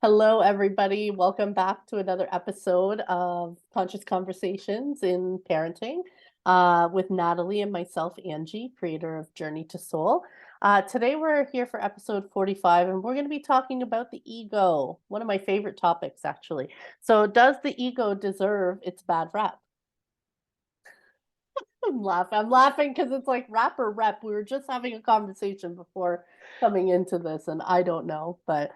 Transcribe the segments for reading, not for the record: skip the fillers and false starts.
Hello, everybody. Welcome back to another episode of Conscious Conversations in Parenting with Natalie and myself, Angie, creator of Journey to Soul. Today, we're here for episode 45, and we're going to be talking about the ego, one of my favorite topics, actually. So, does the ego deserve its bad rap? I'm laughing. I'm laughing because it's like rap or rep. We were just having a conversation before coming into this, and I don't know. But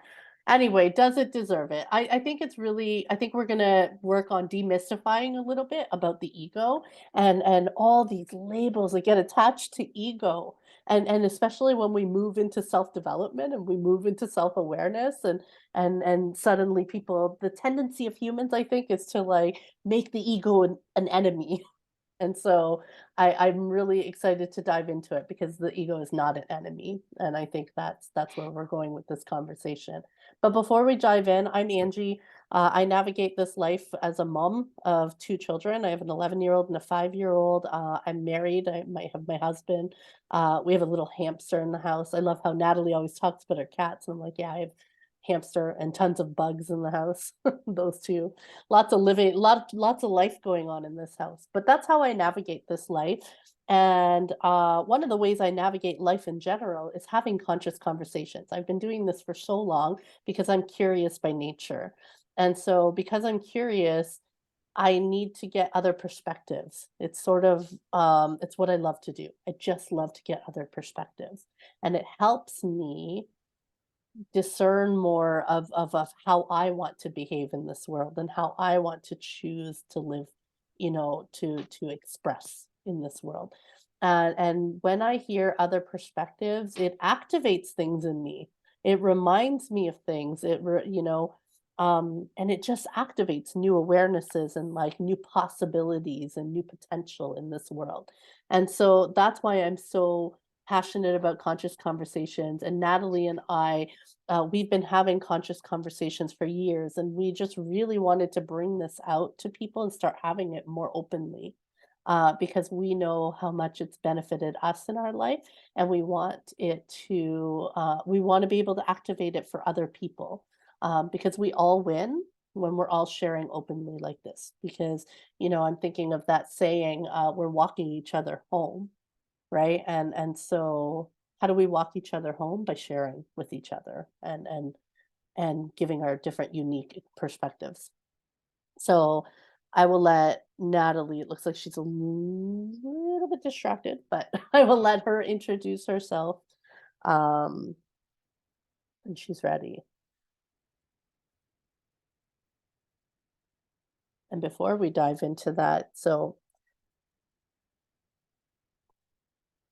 anyway, does it deserve it? I think it's really, I think we're gonna work on demystifying a little bit about the ego and all these labels that get attached to ego. And especially when we move into self-development and we move into self-awareness and suddenly people, the tendency of humans, I think, is to like make the ego an enemy. And so I'm really excited to dive into it because the ego is not an enemy. And I think that's where we're going with this conversation. But before we dive in, I'm Angie. I navigate this life as a mom of two children. I have an 11-year-old and a 5-year-old. I'm married. I might have my husband. We have a little hamster in the house. I love how Natalie always talks about her cats. And I'm like, yeah, I have hamster and tons of bugs in the house. Those two. Lots of living, lots of life going on in this house. But that's how I navigate this life. And one of the ways I navigate life in general is having conscious conversations. I've been doing this for so long because I'm curious by nature. And so because I'm curious, I need to get other perspectives. It's sort of it's what I love to do. I just love to get other perspectives. And it helps me discern more of how I want to behave in this world and how I want to choose to live, to express in this world. And when I hear other perspectives, it activates things in me. It reminds me of things. And it just activates new awarenesses and like new possibilities and new potential in this world. And so that's why I'm so passionate about conscious conversations. And Natalie and I, we've been having conscious conversations for years, and we just really wanted to bring this out to people and start having it more openly. Because we know how much it's benefited us in our life, and we want to be able to activate it for other people, because we all win when we're all sharing openly like this. Because, I'm thinking of that saying, we're walking each other home, right? And so how do we walk each other home? By sharing with each other and giving our different unique perspectives. So I will let Natalie, it looks like she's a little bit distracted, but I will let her introduce herself um when she's ready. And before we dive into that, so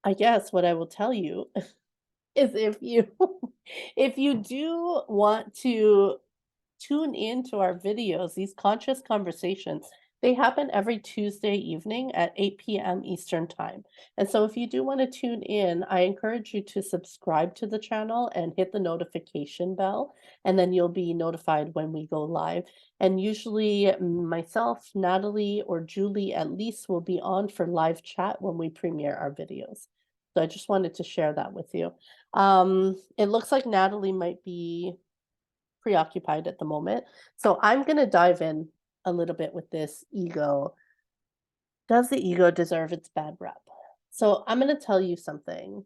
I guess what I will tell you is if you if you do want to tune in to our videos, these conscious conversations. They happen every Tuesday evening at 8 p.m. Eastern Time. And so if you do want to tune in, I encourage you to subscribe to the channel and hit the notification bell, and then you'll be notified when we go live. And usually myself, Natalie, or Julie at least will be on for live chat when we premiere our videos. So I just wanted to share that with you. It looks like Natalie might be preoccupied at the moment. So I'm going to dive in a little bit with this ego. Does the ego deserve its bad rep? So I'm going to tell you something.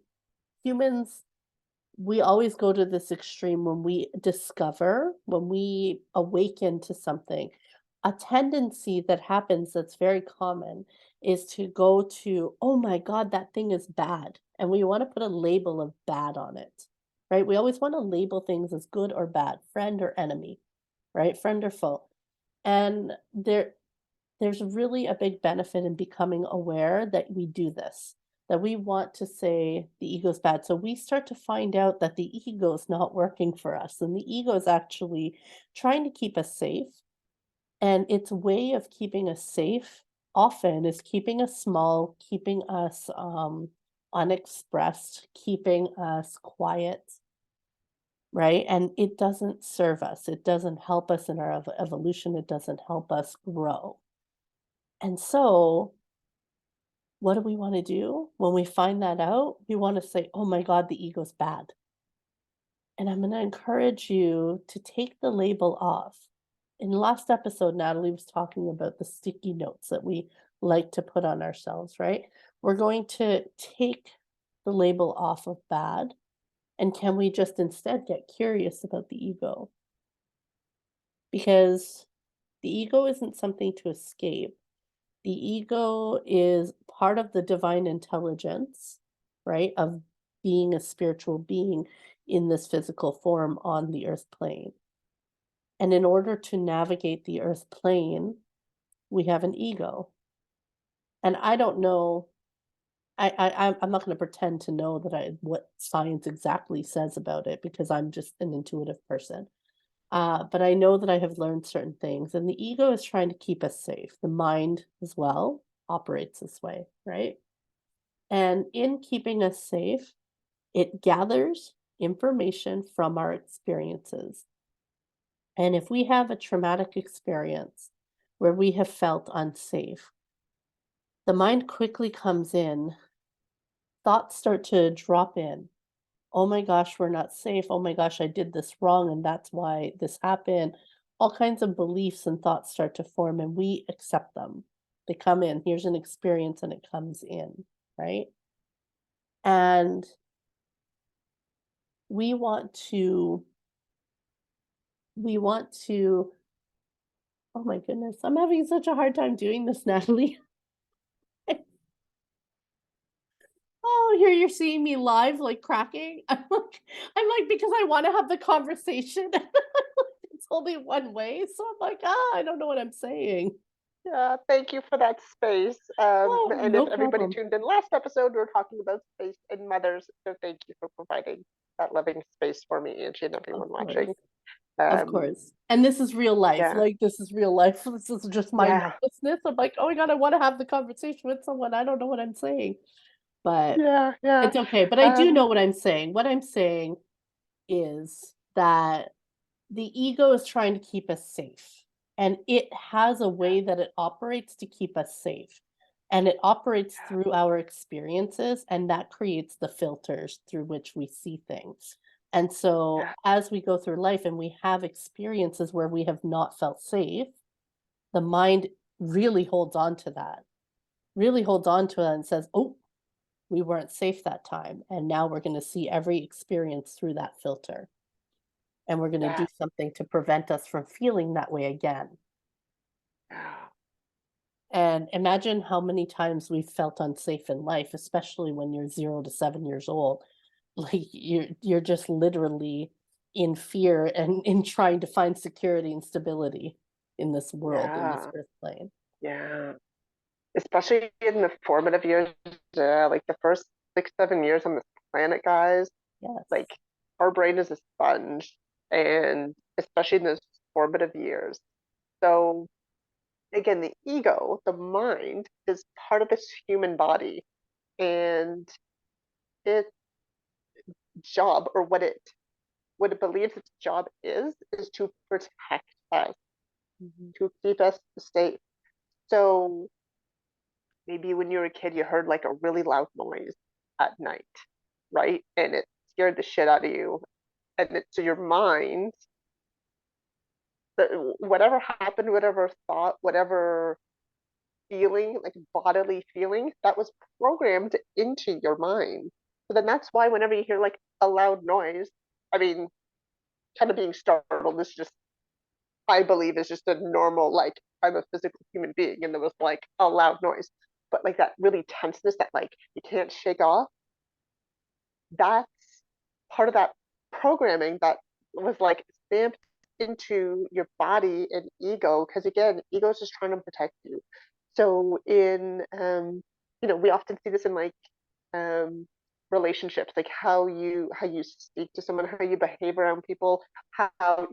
Humans, we always go to this extreme when we discover, when we awaken to something. A tendency that happens that's very common is to go to, oh my God, that thing is bad. And we want to put a label of bad on it, right? We always want to label things as good or bad, friend or enemy, right? Friend or foe. And there's really a big benefit in becoming aware that we do this, that we want to say the ego's bad. So we start to find out that the ego is not working for us, and the ego is actually trying to keep us safe. And its way of keeping us safe often is keeping us small, keeping us unexpressed, keeping us quiet, right? And it doesn't serve us. It doesn't help us in our evolution. It doesn't help us grow. And so what do we want to do when we find that out? We want to say, oh my God, the ego's bad. And I'm going to encourage you to take the label off. In the last episode, Natalie was talking about the sticky notes that we like to put on ourselves, right? We're going to take the label off of bad. And can we just instead get curious about the ego? Because the ego isn't something to escape. The ego is part of the divine intelligence, right? Of being a spiritual being in this physical form on the earth plane. And in order to navigate the earth plane, we have an ego. And I don't know, I'm not going to pretend to know that what science exactly says about it because I'm just an intuitive person. But I know that I have learned certain things, and the ego is trying to keep us safe. The mind as well operates this way, right? And in keeping us safe, it gathers information from our experiences. And if we have a traumatic experience where we have felt unsafe, the mind quickly comes in, thoughts start to drop in. Oh my gosh, we're not safe. Oh my gosh, I did this wrong, and that's why this happened. All kinds of beliefs and thoughts start to form, and we accept them. They come in. Here's an experience, and it comes in, right? And we want to, we want to, oh my goodness, I'm having such a hard time doing this, Natalie. Oh, here you're seeing me live, like cracking. I'm like, because I want to have the conversation. It's only one way. So I'm like, I don't know what I'm saying. Yeah, thank you for that space. Oh, And if no everybody problem. tuned in last episode, we were talking about space and mothers. So thank you for providing that loving space for me, Angie, and Of everyone course. watching. Of Um, course. And this is real life. yeah, Like, this is real life. This is just my yeah, nervousness. I'm like, oh my God, I want to have the conversation with someone. I don't know what I'm saying. But yeah, yeah. it's okay. But I do Um, know what I'm saying. What I'm saying is that the ego is trying to keep us safe, and it has a way that it operates to keep us safe. And it operates through our experiences, and that creates the filters through which we see things. And so, yeah, as we go through life and we have experiences where we have not felt safe, the mind really holds on to that, really holds on to it and says, oh, we weren't safe that time. And now we're going to see every experience through that filter. And we're going to do yeah, something to prevent us from feeling that way again. yeah, And imagine how many times we've felt unsafe in life, especially when you're 0 to 7 years old. Like you're just literally in fear and in trying to find security and stability in this world, in this yeah, earth plane. yeah. Especially in the formative years, like the first 6, 7 years on this planet, guys. Yes. Like our brain is a sponge, and especially in those formative years. So again, the ego, the mind, is part of this human body, and its job, or what it believes its job is to protect us, Mhm. to keep us safe. So maybe when you were a kid, you heard like a really loud noise at night, right? And it scared the shit out of you. And so your mind, whatever happened, whatever thought, whatever feeling, like bodily feeling, that was programmed into your mind. So then that's why whenever you hear like a loud noise, I mean, kind of being startled is just, I believe, is just a normal, like, I'm a physical human being and there was like a loud noise. But like that really tenseness that like you can't shake off, that's part of that programming that was like stamped into your body and ego. Because again, ego is just trying to protect you. So we often see this in like um, relationships, like how you speak to someone, how you behave around people, how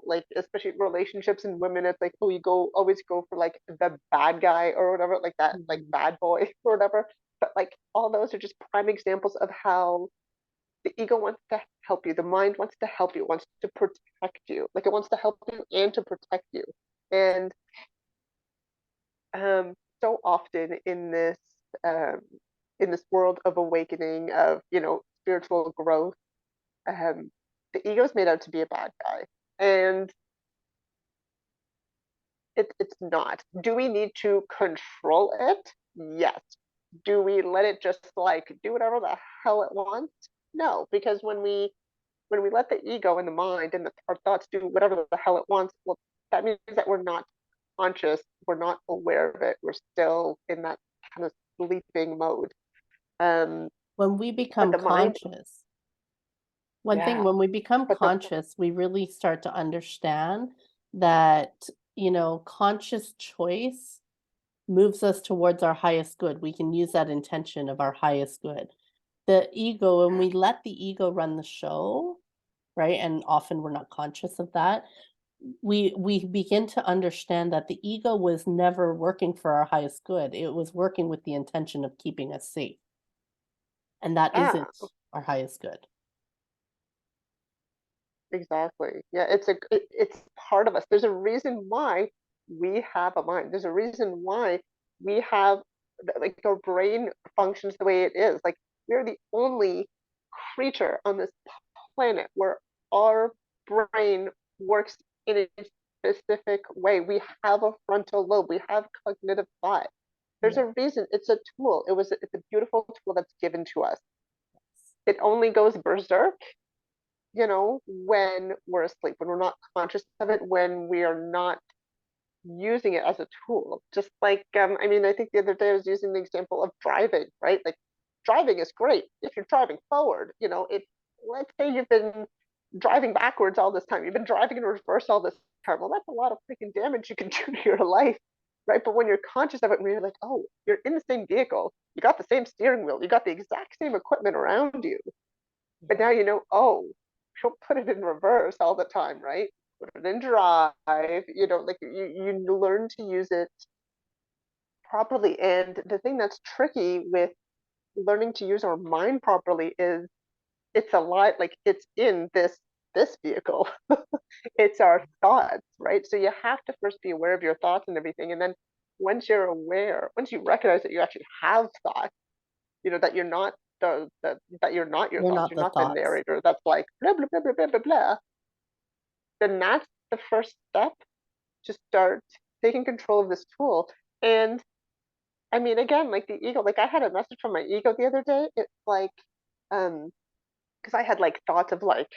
like especially relationships and women, it's like, oh, you always go for like the bad guy or whatever, like that, like Mhm. bad boy or whatever. But like all those are just prime examples of how the ego wants to help you, the mind wants to help you, wants to protect you, like it wants to help you and to protect you. And um, so often um, in this world of awakening, of spiritual growth, um, the ego's made out to be a bad guy. And it's not. Do we need to control it? Yes. Do we let it just like do whatever the hell it wants? No, because when we let the ego and the mind and our thoughts do whatever the hell it wants, well, that means that we're not conscious, we're not aware of it, we're still in that kind of sleeping mode. Um, When we but become the mind, conscious, one thing, yeah, when we become but the conscious, we really start to understand that, conscious choice moves us towards our highest good. We can use that intention of our highest good. The ego, when we let the ego run the show, right? And often we're not conscious of that. We begin to understand that the ego was never working for our highest good. It was working with the intention of keeping us safe. And that yeah, isn't our highest good. exactly. Yeah, it's part of us. There's a reason why we have a mind. There's a reason why we have like our brain functions the way it is. Like we're the only creature on this planet where our brain works in a specific way. We have a frontal lobe. We have cognitive thought. There's Yeah. a reason. It's a tool. It's a beautiful tool that's given to us. It only goes berserk, when we're asleep, when we're not conscious of it, when we are not using it as a tool. Just like, I mean, I think the other day I was using the example of driving, right? Like, driving is great if you're driving forward. Let's say you've been driving backwards all this time, you've been driving in reverse all this time. Well, that's a lot of freaking damage you can do to your life, right? But when you're conscious of it, when you're like, oh, you're in the same vehicle, you got the same steering wheel, you got the exact same equipment around you, but Yeah. now oh, don't put it in reverse all the time, right? Put it in drive, like you learn to use it properly. And the thing that's tricky with learning to use our mind properly is it's a lot like it's in this vehicle. It's our thoughts, right? So you have to first be aware of your thoughts and everything. And then once you recognize that you actually have thoughts, that you're not that you're not your You're thoughts, not you're the not the thoughts. narrator that's like blah blah blah blah blah blah blah, then that's the first step to start taking control of this tool. And I mean, again, like the ego, like I had a message from my ego the other day. It's like, because I had like thoughts of like,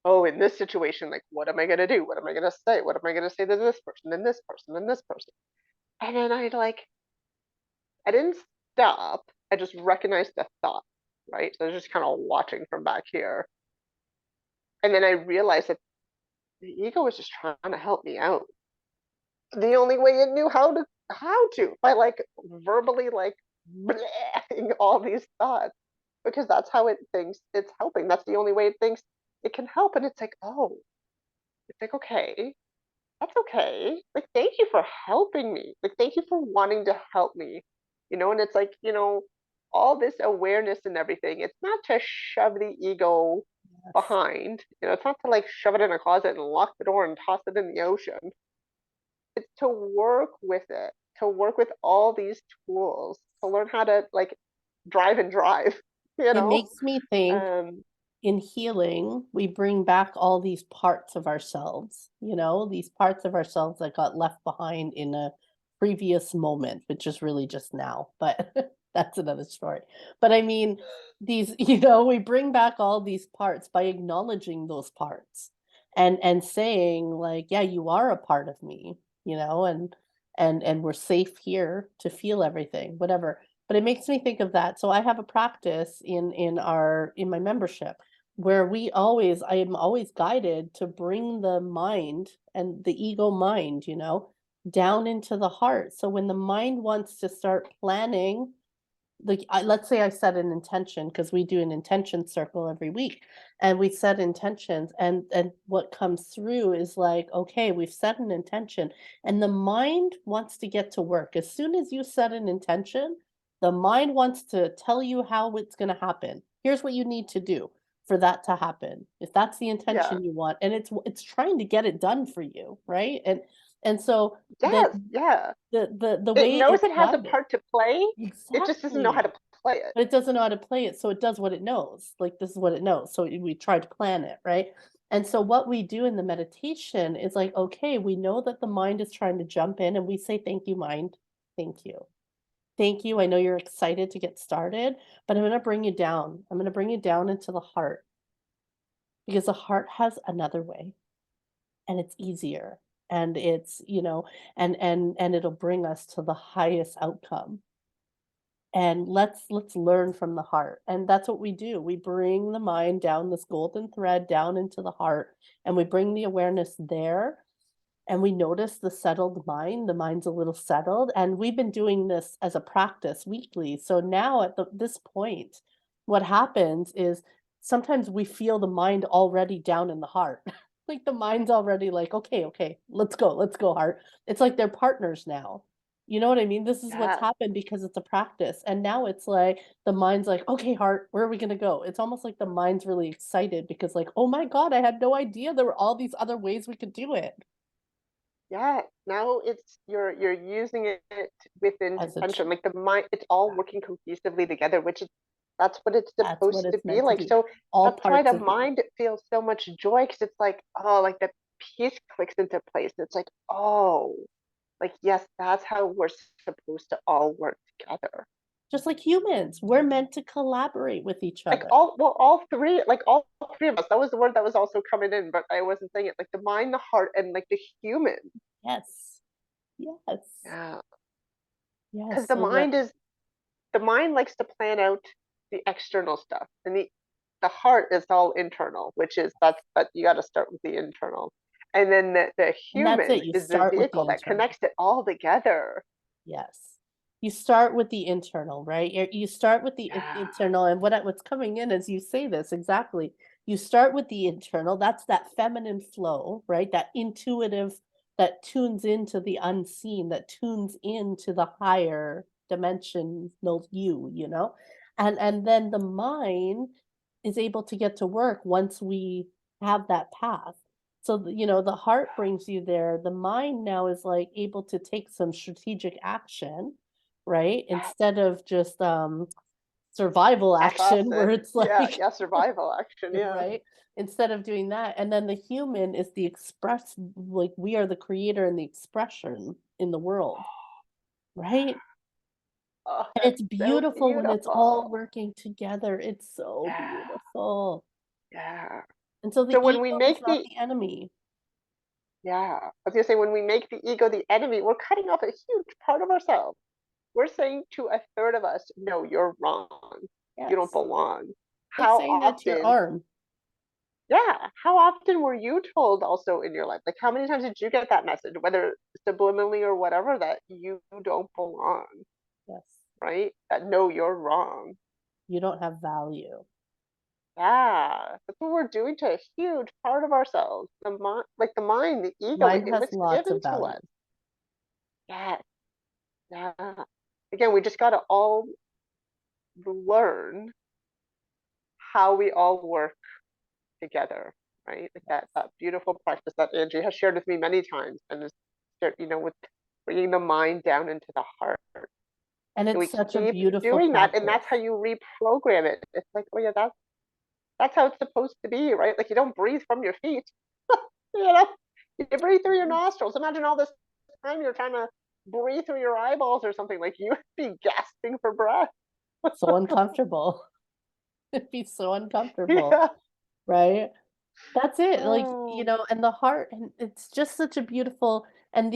oh, in this situation, like, what am I gonna do? What am I gonna say? What am I gonna say to this person and this person and this person? And then I didn't stop. I just recognized the thought, right? So I was just kind of watching from back here. And then I realized that the ego was just trying to help me out. The only way it knew how to by like verbally like blehing all these thoughts, because that's how it thinks it's helping. That's the only way it thinks it can help. And it's like, oh, it's like, okay, that's okay. Like, thank you for helping me. Like, thank you for wanting to help me. And it's like, all this awareness and everything, it's not to shove the ego Yes. behind. It's not to like shove it in a closet and lock the door and toss it in the ocean. It's to work with it, to work with all these tools, to learn how to like drive and drive, you It know? makes me think, Um, in healing, we bring back all these parts of ourselves, these parts of ourselves that got left behind in a previous moment, which is really just now, but that's another story. But I mean, we bring back all these parts by acknowledging those parts and saying like, yeah, you are a part of me, and we're safe here to feel everything, whatever. But it makes me think of that. So I have a practice in my membership where I am always guided to bring the mind and the ego mind, down into the heart. So when the mind wants to start planning, like let's say I set an intention, because we do an intention circle every week, and we set intentions, and what comes through is like, okay, we've set an intention, and the mind wants to get to work. As soon as you set an intention, the mind wants to tell you how it's going to happen. Here's what you need to do for that to happen, if that's the yeah. intention you want, and it's trying to get it done for you, right? And so the Yes, yeah. the It way knows it's it has a guided. part to play. It just doesn't know how Exactly. to play it. But it doesn't know how to play it, so it does what it knows. Like, this is what it knows, so we try to plan it, right? And so what we do in the meditation is like, okay, we know that the mind is trying to jump in, and we say, "Thank you, mind. Thank you. Thank you. I know you're excited to get started, but I'm gonna bring you down. I'm gonna bring you down into the heart because the heart has another way, and it's easier, and it's, and it'll bring us to the highest outcome. And let's learn from the heart." And that's what we do. We bring the mind down this golden thread down into the heart, and we bring the awareness there, and we notice the settled mind. The mind's a little settled, and we've been doing this as a practice weekly. So now at this point, what happens is sometimes we feel the mind already down in the heart. Like the mind's already like, okay, okay, let's go, heart. It's like they're partners now. You know what I mean? This is what's Yeah. happened because it's a practice. And now it's like the mind's like, okay, heart, where are we gonna go? It's almost like the mind's really excited because, like, oh my God, I had no idea there were all these other ways we could do it. Yeah, now it's you're using it with As a intention. Like the mind, it's all working cohesively together, which is that's what it's That's what supposed to it's be meant to like. be. So All that's why parts the of you. mind feels so much joy because it's like, oh, like the piece clicks into place. It's like, oh, like yes, that's how we're supposed to all work together. Just like humans, we're meant to collaborate with each Like other. all three of us. That was the word that was also coming in, but I wasn't saying it. Like the mind, the heart, and like the human. Yes. Yes. Yeah, because Yes. So what the mind likes to plan out the external stuff, and the heart is all internal, which is but you got to start with the internal, and then the and that's human it. You is the start with the vehicle that internal. connects it all together. Yes. You start with the internal, right? You start with the Yeah, internal, and what's coming in as you say this exactly. You start with the internal. That's that feminine flow, right? That intuitive that tunes into the unseen, that tunes into the higher dimensional you. And then the mind is able to get to work once we have that path. So, the heart brings you there. The mind now is like able to take some strategic action, right? yeah, Instead of just survival FS action where it. it's Yeah, like, yeah, survival action. Yeah. right? Instead of doing that. And then the human is the express, like we are the creator and the expression in the world, right? Oh, And that's it's so beautiful when it's all beautiful. working together. It's so Yeah, beautiful. yeah. And so the So when we ego is make not the enemy. yeah, I was gonna say when we make the ego the enemy, we're cutting off a huge part of ourselves. We're saying to a third of us, no, you're wrong. You don't Yes. belong. Like How saying that to your often, arm. yeah, how often were you told also in your life? Like, how many times did you get that message, whether subliminally or whatever, that you don't belong, Yes. right? That no, you're wrong. You don't have value. Yeah, that's what we're doing to a huge part of ourselves. The mind, like the mind, the ego, Mine has it's lots given of to us. value. Yes, yeah. Again, we just got to all learn how we all work together, right? Like that beautiful practice that Angie has shared with me many times, and is with bringing the mind down into the heart. And And it's we such a keep beautiful doing that, and that's how practice. you reprogram it. It's like, oh yeah, that's how it's supposed to be, right? Like you don't breathe from your feet, you know, you breathe through your nostrils. Imagine all this time you're trying to breathe through your eyeballs or something. Like you would be gasping for breath. So uncomfortable. It'd be so uncomfortable, Yeah. right? That's it. Like, Oh, and the heart, and it's just such a beautiful, and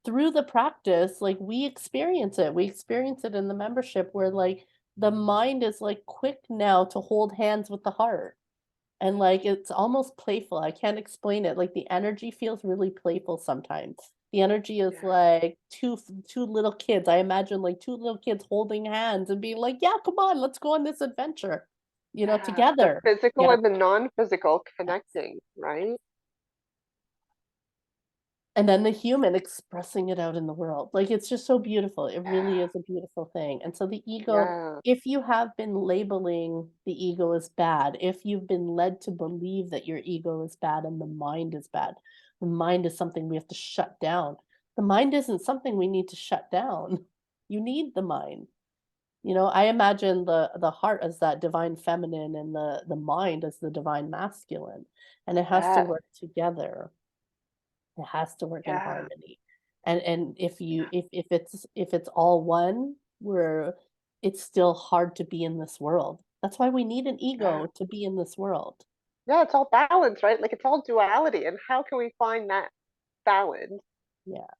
through the practice, like we experience it. We experience it in the membership where like the mind is like quick now to hold hands with the heart. And like it's almost playful. I can't explain it. Like the energy feels really playful sometimes. The energy is yeah. like two little kids. I imagine like two little kids holding hands and being like, "Yeah, come on, let's go on this adventure." Yeah, the Together. physical Yeah. and the non-physical Yes. connecting, right? And then the human expressing it out in the world. Like, it's just so beautiful. It really Yeah, is a beautiful thing. And so the ego, yeah, if you have been labeling the ego as bad, if you've been led to believe that your ego is bad and the mind is bad, the mind is something we have to shut down. The mind isn't something we need to shut down. You need the mind. You know, I imagine the heart as that divine feminine and the mind as the divine masculine, and it has to Yeah, work together. It has to work in yeah, harmony. And if it's all one, we're it's still hard to be in this world. That's why we need an yeah. ego to be in this world. Yeah, it's all balance, right? Like it's all duality. And how can we find that balance Yeah,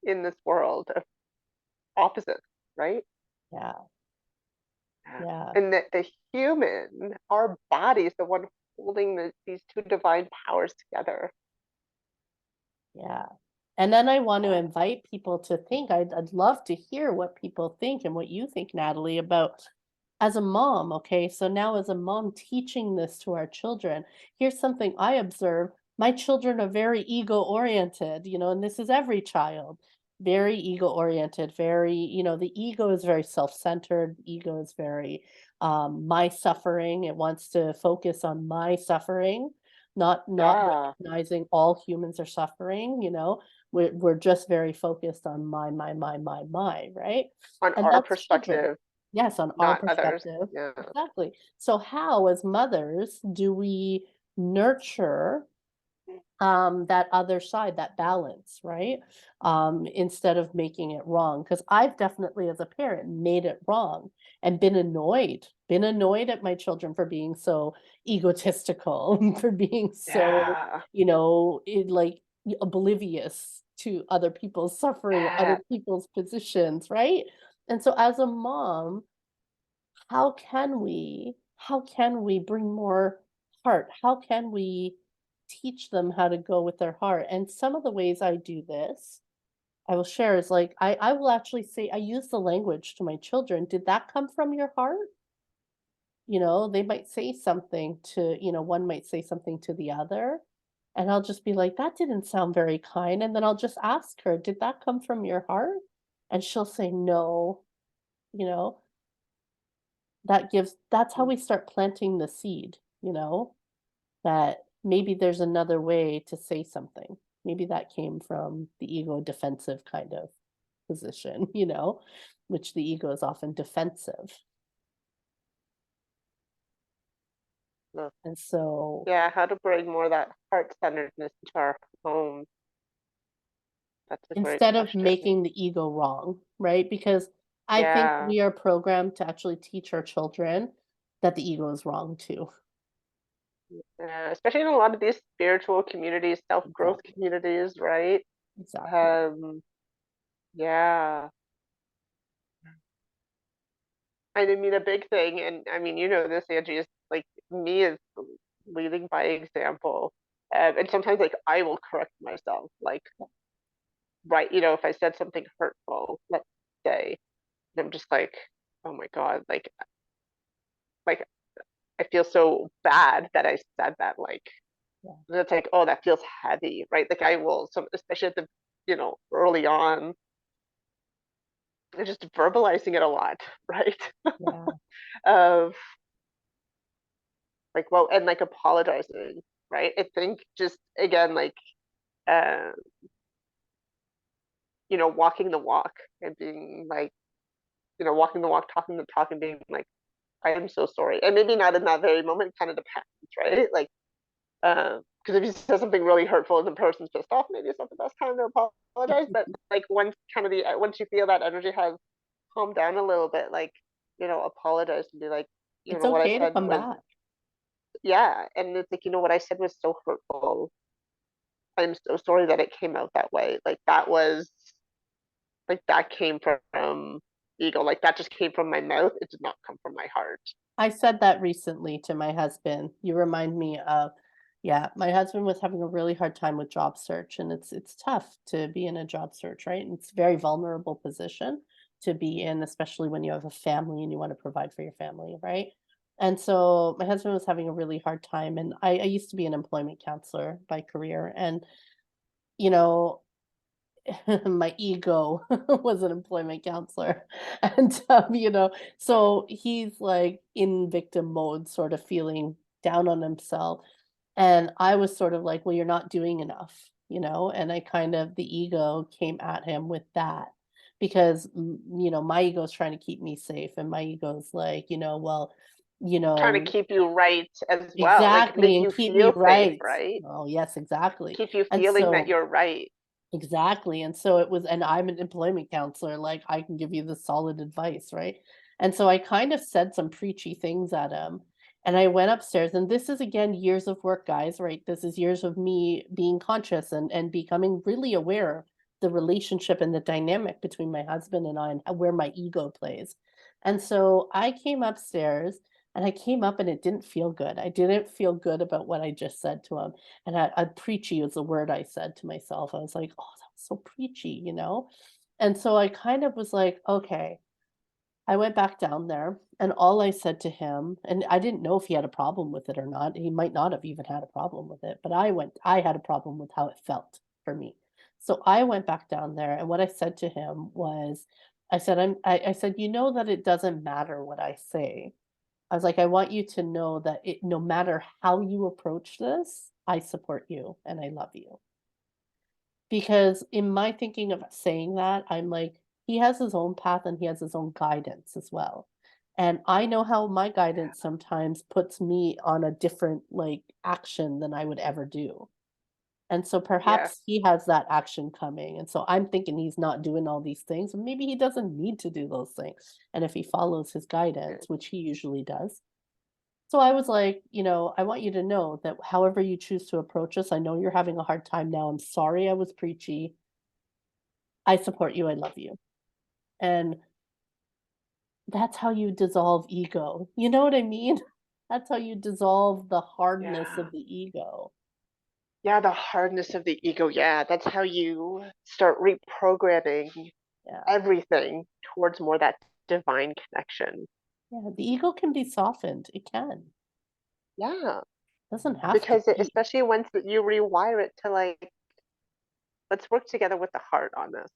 in this world of opposites, right? yeah, Yeah. yeah, And that the human, our body is the one holding these two divine powers together. yeah. And then I want to Yeah. invite people to think. I'd love to hear what people think and what you think, Natalie, about as a mom. Okay, so now as a mom teaching this to our children, here's something I observe. My children are very ego oriented, you know, and this is every child, very ego oriented, very, you know, the ego is very self-centered. Ego is very my suffering. It wants to focus on my suffering, not Yeah. recognizing all humans are suffering, you know. We're just very focused on my, right? On And our that's children. perspective, Yes, on our not others. perspective. Yeah. Exactly. So how, as mothers, do we nurture that other side, that balance, right? Instead of making it wrong? Because I've definitely, as a parent, made it wrong and been annoyed at my children for being so egotistical, for being so, Yeah. you know, like oblivious to other people's suffering, other Yeah. people's positions, right? And so as a mom, how can we bring more heart? How can we teach them how to go with their heart? And some of the ways I do this, I will share is like I will actually say I use the language to my children. Did that come from your heart? You know, they might say something to, you know, one might say something to the other. And I'll just be like, that didn't sound very kind. And then I'll just ask her, did that come from your heart? And she'll say no, you know. That's how we start planting the seed, you know, that maybe there's another way to say something. Maybe that came from the ego defensive kind of position, you know, which the ego is often defensive. No. And so Yeah. How to bring more of that heart centeredness into our home. That's a great instead of question. making the ego wrong, right? Because I think Yeah. we are programmed to actually teach our children that the ego is wrong too. Especially in a lot of these spiritual communities, self-growth Exactly. communities, right? Exactly. Um, yeah. And I mean, a big thing, and I mean, you know this, Angie, is like me is leading by example. And sometimes, like, I will correct myself, like, right, if I said something hurtful, let's say, and I'm just like, oh my God, like I feel so bad that I said that, like, Yeah. and it's like, oh, that feels heavy, right? Like, I will, especially at the, early on, and just verbalizing it a lot, right? Yeah. Of like, well, and like apologizing, right? I think just again, like, uh, walking the walk and being like, walking the walk, talking the talk, and being like, I am so sorry, and maybe not in that very moment, kind of depends, right? Like, because if you say something really hurtful and the person's pissed off, maybe it's not the best time to apologize. But like once you feel that energy has calmed down a little bit, like, apologize and be like, It's what I okay to said come was, back. yeah, and it's like, what I said was so hurtful. I'm so sorry that it came out that way. Like that came from ego. Like that just came from my mouth. It did not come from my heart. I said that recently to my husband. You remind me of, yeah, my husband was having a really hard time with job search, and it's tough to be in a job search, right? And it's a very vulnerable position to be in, especially when you have a family and you want to provide for your family, right? And so my husband was having a really hard time, and I used to be an employment counselor by career, and you know, my ego was an employment counselor. And, so he's like in victim mode, sort of feeling down on himself. And I was sort of like, well, you're not doing enough, you know? And I kind of, the ego came at him with that. because my ego is trying to keep me safe, and my ego's like, well, you Trying to know, keep you right as well, like exactly, make and you keep me feel safe, right. right? Oh, yes, exactly. Keep you And feeling that so you're right. exactly. And so it was, and I'm an employment counselor, like I can give you the solid advice, right? And so I kind of said some preachy things at him. And I went upstairs, and this is again years of work, guys, right? This is years of me being conscious and becoming really aware of the relationship and the dynamic between my husband and I, and where my ego plays. And so I came upstairs, and I came up, and it didn't feel good. I didn't feel good about what I just said to him. And preachy is the word I said to myself. I was like, "Oh, that was so preachy." And so I kind of was like, "Okay." I went back down there, and all I said to him, and I didn't know if he had a problem with it or not. He might not have even had a problem with it, but I had a problem with how it felt for me. So I went back down there, and what I said to him was, I said, "You know that it doesn't matter what I say." I was like, "I want you to know that no matter how you approach this, I support you and I love you." Because in my thinking of saying that, I'm like, he has his own path and he has his own guidance as well. And I know how my guidance sometimes puts me on a different like action than I would ever do. And so Yeah. perhaps he has that action coming. And so I'm thinking he's not doing all these things. And maybe he doesn't need to do those things. And if he follows his Yeah. guidance, which he usually does, so I was like, I want you to know that however you choose to approach us, I know you're having a hard time now. I'm sorry I was preachy. I support you. I love you. And that's how you dissolve ego. You know what I mean? That's how you dissolve the hardness Yeah. of the ego. Yeah, the hardness of the ego. Yeah, that's how you start reprogramming Yeah. everything towards more that divine connection. Yeah. The ego can be softened. It can. Yeah, Doesn't have to because be. especially once that you rewire it to like, let's work together with the heart on this.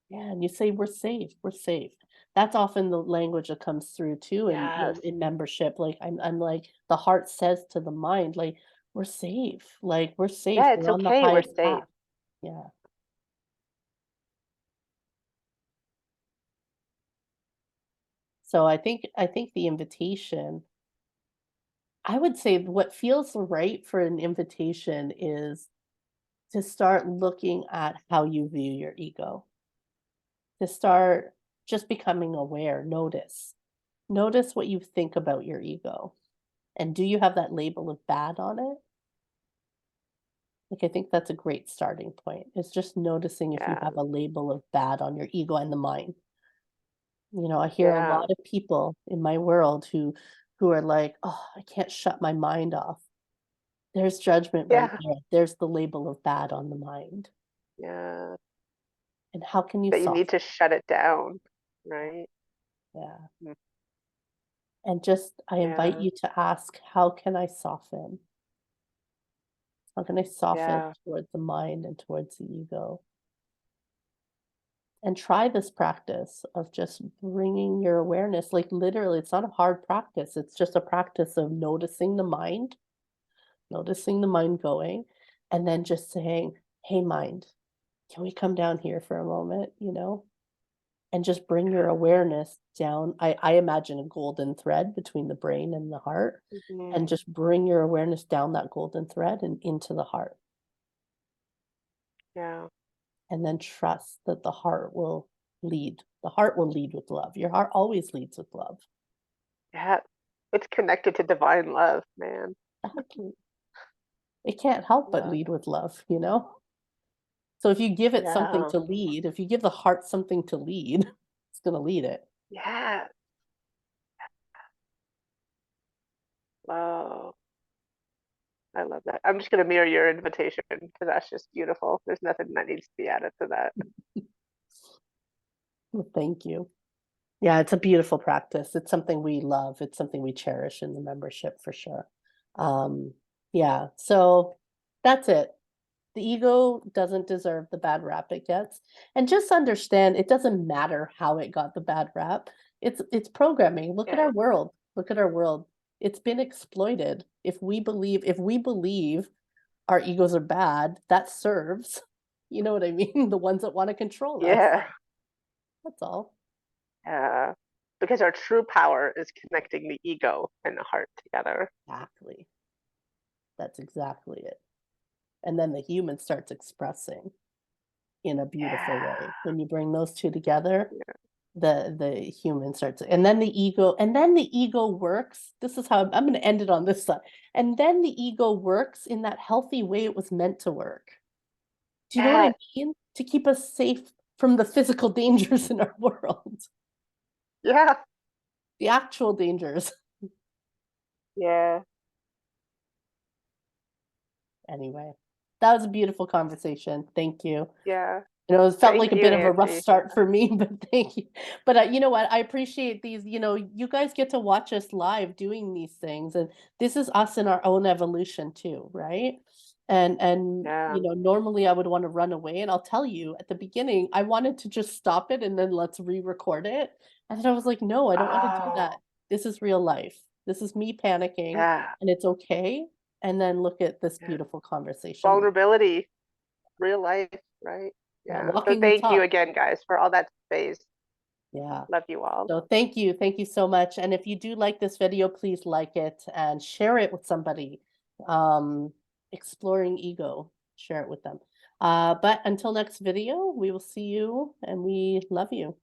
Yeah. And you say, we're safe. We're safe. That's often the language that comes through too Yes. in membership. Like I'm like the heart says to the mind, like, we're safe. Like we're safe. Yeah, it's We're on the okay. We're highest safe. path. Yeah. So I think the invitation, I would say what feels right for an invitation is to start looking at how you view your ego, to start just becoming aware, notice. Notice what you think about your ego. And do you have that label of bad on it? Like, I think that's a great starting point. It's just noticing if you Yeah. have a label of bad on your ego and the mind. I hear a Yeah. lot of people in my world who are like, "Oh, I can't shut my mind off." There's judgment right Yeah. there. There's the label of bad on the mind. Yeah. And how can you That you need soften to shut it down, that? right? Yeah. Mm. And just I invite Yeah. you to ask, how can I soften? How can I soften Yeah. towards the mind and towards the ego? And try this practice of just bringing your awareness, like literally, it's not a hard practice. It's just a practice of noticing the mind going, and then just saying, "Hey, mind, can we come down here for a moment?" And just bring your awareness down. I imagine a golden thread between the brain and the heart, and Mhm. just bring your awareness down that golden thread and into the heart. Yeah. And then trust that the heart will lead. The heart will lead with love. Your heart always leads with love. Yeah. It's connected to divine love, man. Exactly. It can't help but Yeah. lead with love? So if you give it something Yeah. to lead, if you give the heart something to lead, it's going to lead it. Yeah. Oh, I love that. I'm just gonna mirror your invitation because that's just beautiful. There's nothing that needs to be added to that. Well, thank you. Yeah, it's a beautiful practice. It's something we love. It's something we cherish in the membership for sure. Um, yeah, so that's it. The ego doesn't deserve the bad rap it gets. And just understand it doesn't matter how it got the bad rap. It's programming. Look at Yeah. our world. Look at our world. It's been exploited. If we believe our egos are bad, that serves, you know what I mean? The ones that want to control us. Yeah. That's all. Uh, because our true power is connecting the ego and the heart together. Exactly. That's exactly it. And then the human starts expressing in a beautiful Yeah. way. When you bring those two together, Yeah. the human starts, and then the ego works. This is how I'm going to end it on this side. And then the ego works in that healthy way it was meant to work. Do you know what I Yeah. mean? To keep us safe from the physical dangers in our world, Yeah. the actual dangers. Yeah. Anyway, that was a beautiful conversation. Thank you. Yeah. You know, it felt Thank like a you, bit of a rough Angie. start for me, but thank you. But you know what? I appreciate these. You know, you guys get to watch us live doing these things, and this is us in our own evolution too, right? And Yeah. you know, normally I would want to run away, and I'll tell you at the beginning, I wanted to just stop it and then let's re-record it. And then I was like, no, I don't want to do that. Oh, This is real life. This is me panicking, yeah. and it's okay. And then look at this Yeah. beautiful conversation. Vulnerability, real life, right? Yeah, Yeah. So walking the thank you talk. again, guys, for all that space. Yeah. Love you all. So thank you. Thank you so much. And if you do like this video, please like it and share it with somebody. Um, Exploring ego, share it with them. But until next video, we will see you and we love you.